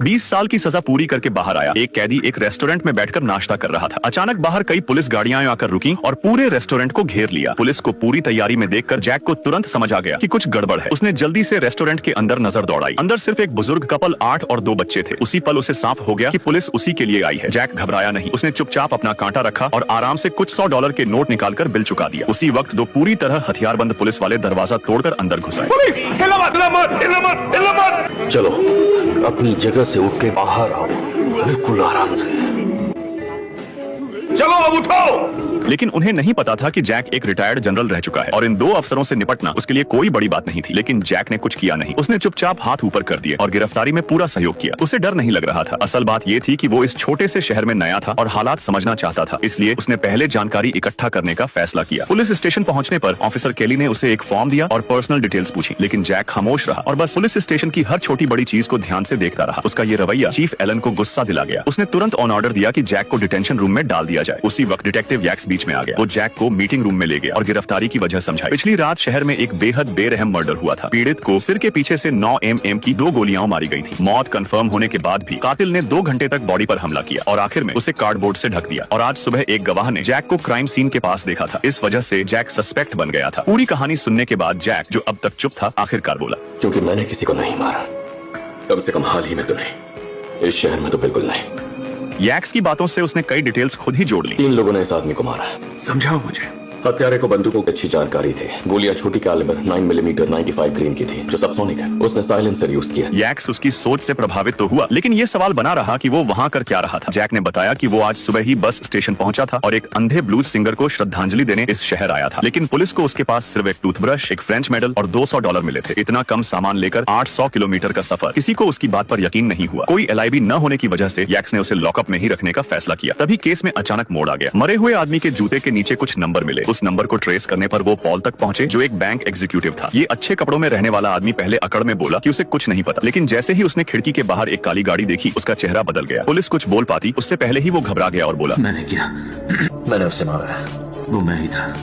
20 साल की सजा पूरी करके बाहर आया एक कैदी एक रेस्टोरेंट में बैठकर नाश्ता कर रहा था। अचानक बाहर कई पुलिस गाड़ियां आकर रुकी और पूरे रेस्टोरेंट को घेर लिया। पुलिस को पूरी तैयारी में देखकर जैक को तुरंत समझ आ गया कि कुछ गड़बड़ है। उसने जल्दी से रेस्टोरेंट के अंदर नजर दौड़ाई। अंदर सिर्फ एक बुजुर्ग कपल 8 और 2 बच्चे थे। उसी पल उसे साफ हो गया कि पुलिस उसी के लिए आई है। जैक घबराया नहीं। उसने चुपचाप अपना कांटा रखा और आराम से कुछ $100 के नोट निकालकर बिल चुका दिया। उसी वक्त 2 पूरी तरह हथियारबंद पुलिस वाले दरवाजा तोड़कर अंदर घुस आए। चलो अपनी जगह से उठ के बाहर आओ, बिल्कुल आराम से। चलो अब उठो। लेकिन उन्हें नहीं पता था कि जैक एक रिटायर्ड जनरल रह चुका है और इन 2 अफसरों से निपटना उसके लिए कोई बड़ी बात नहीं थी। लेकिन जैक ने कुछ किया नहीं। उसने चुपचाप हाथ ऊपर कर दिए और गिरफ्तारी में पूरा सहयोग किया। उसे डर नहीं लग रहा था। असल बात ये थी कि वो इस छोटे से शहर में नया था और हालात समझना चाहता था। इसलिए उसने पहले जानकारी इकट्ठा करने का फैसला किया। पुलिस स्टेशन पहुंचने पर ऑफिसर केली ने उसे एक फॉर्म दिया और पर्सनल डिटेल्स पूछी। लेकिन जैक खामोश रहा और बस पुलिस स्टेशन की हर छोटी बड़ी चीज को ध्यान से देखता रहा। उसका ये रवैया चीफ एलन को गुस्सा दिला गया। उसने तुरंत ऑन ऑर्डर दिया कि जैक को डिटेंशन रूम में डाल दिया जाए। उसी वक्त डिटेक्टिव यैक्स बीच में आ गया। वो जैक को मीटिंग रूम में ले गया और गिरफ्तारी की वजह समझाई। पिछली रात शहर में एक बेहद बेरहम मर्डर हुआ था। पीड़ित को सिर के पीछे से 9 mm की 2 गोलियां मारी गई थी। मौत कंफर्म होने के बाद भी कातिल ने 2 घंटे तक बॉडी पर हमला किया और आखिर में उसे कार्डबोर्ड से ढक दिया। और आज सुबह एक गवाह ने जैक को क्राइम सीन के पास देखा था। इस वजह से जैक सस्पेक्ट बन गया था। पूरी कहानी सुनने के बाद जैक, जो अब तक चुप था, आखिरकार बोला, क्योंकि मैंने किसी को नहीं मारा, कम से कम हाल ही में तो नहीं, इस शहर में तो बिल्कुल नहीं। यैक्स की बातों से उसने कई डिटेल्स खुद ही जोड़ ली। 3 लोगों ने इस आदमी को मारा है। समझाओ मुझे। हत्यारे को बंदूकों की अच्छी जानकारी थी। गोलियां छोटी कैलिबर 9 मिलीमीटर 95 ग्रीन की थी, जो सबसोनिक है। उसने साइलेंसर यूज किया। यैक्स उसकी सोच से प्रभावित तो हुआ, लेकिन ये सवाल बना रहा कि वो वहाँ कर क्या रहा था। जैक ने बताया कि वो आज सुबह ही बस स्टेशन पहुंचा था और एक अंधे ब्लूज सिंगर को श्रद्धांजलि देने इस शहर आया था। लेकिन पुलिस को उसके पास सिर्फ एक टूथब्रश, एक फ्रेंच मेडल और $200 मिले थे। इतना कम सामान लेकर 800 किलोमीटर का सफर। किसी को उसकी बात पर यकीन नहीं हुआ। कोई LIB न होने की वजह से यैक्स ने उसे लॉकअप में ही रखने का फैसला किया। तभी केस में अचानक मोड़ आ गया। मरे हुए आदमी के जूते के नीचे कुछ नंबर मिले। उस नंबर को ट्रेस करने पर वो पॉल तक पहुंचे, जो एक बैंक एग्जीक्यूटिव था। ये अच्छे कपड़ों में रहने वाला आदमी पहले अकड़ में बोला कि उसे कुछ नहीं पता, लेकिन जैसे ही उसने खिड़की के बाहर एक काली गाड़ी देखी, उसका चेहरा बदल गया। पुलिस कुछ बोल पाती उससे पहले ही वो घबरा गया और बोला, मैंने किया, मैंने उससे मारा, वो मैं ही था।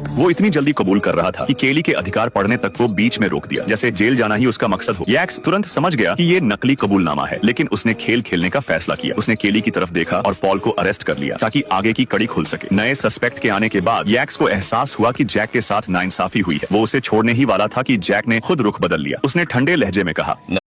वो इतनी जल्दी कबूल कर रहा था कि केली के अधिकार पढ़ने तक को बीच में रोक दिया, जैसे जेल जाना ही उसका मकसद हो। यैक्स तुरंत समझ गया कि ये नकली कबूलनामा है, लेकिन उसने खेल खेलने का फैसला किया। उसने केली की तरफ देखा और पॉल को अरेस्ट कर लिया ताकि आगे की कड़ी खुल सके। नए सस्पेक्ट के आने के बाद यैक्स को एहसास हुआ कि जैक के साथ नाइंसाफी हुई है। वो उसे छोड़ने ही वाला था कि जैक ने खुद रुख बदल लिया। उसने ठंडे लहजे में कहा,